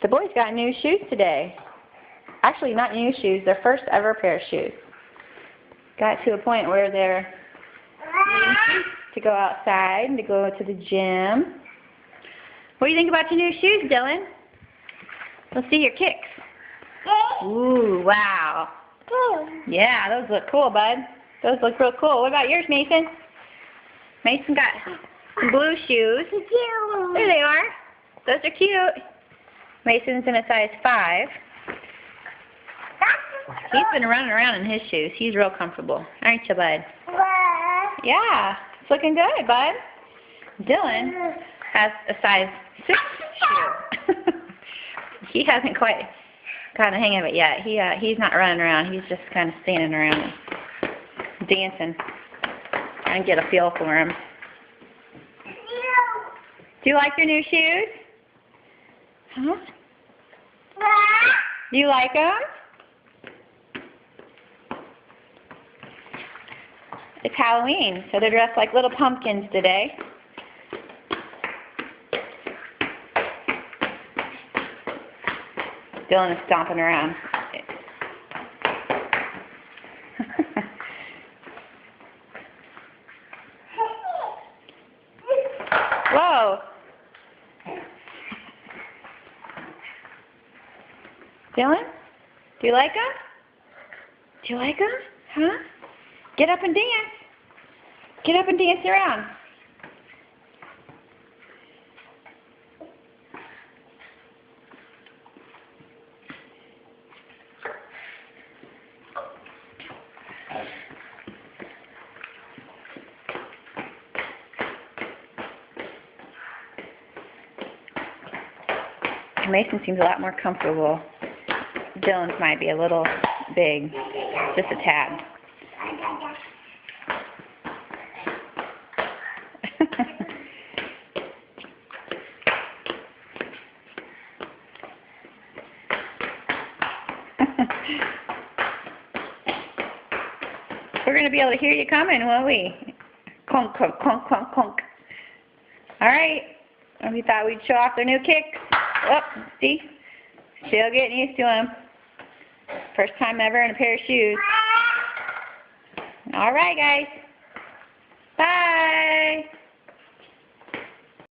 The boys got new shoes today. Actually, not new shoes, their first ever pair of shoes. Got to a point where they're needing shoes to go outside and to go to the gym. What do you think about your new shoes, Dylan? Let's see your kicks. Ooh, wow. Yeah, those look cool, bud. Those look real cool. What about yours, Mason? Mason got some blue shoes. There they are. Those are cute. Mason's in a size 5. He's been running around in his shoes. He's real comfortable. Aren't you, bud? Yeah, it's looking good, bud. Dylan has a size 6 shoe. He hasn't quite got the hang of it yet. He's not running around. He's just kind of standing around and dancing. Trying to get a feel for him. Do you like your new shoes? Huh? Do you like them? It's Halloween, so they're dressed like little pumpkins today. Dylan is stomping around. Whoa! Dylan? Do you like them? Do you like them? Huh? Get up and dance. Get up and dance around. Mason seems a lot more comfortable. Dylan's might be a little big, just a tad. We're going to be able to hear you coming, won't we? Conk, conk, conk, conk, conk. All right. We thought we'd show off their new kicks. Oh, see? Still getting used to them. First time ever in a pair of shoes. All right, guys. Bye.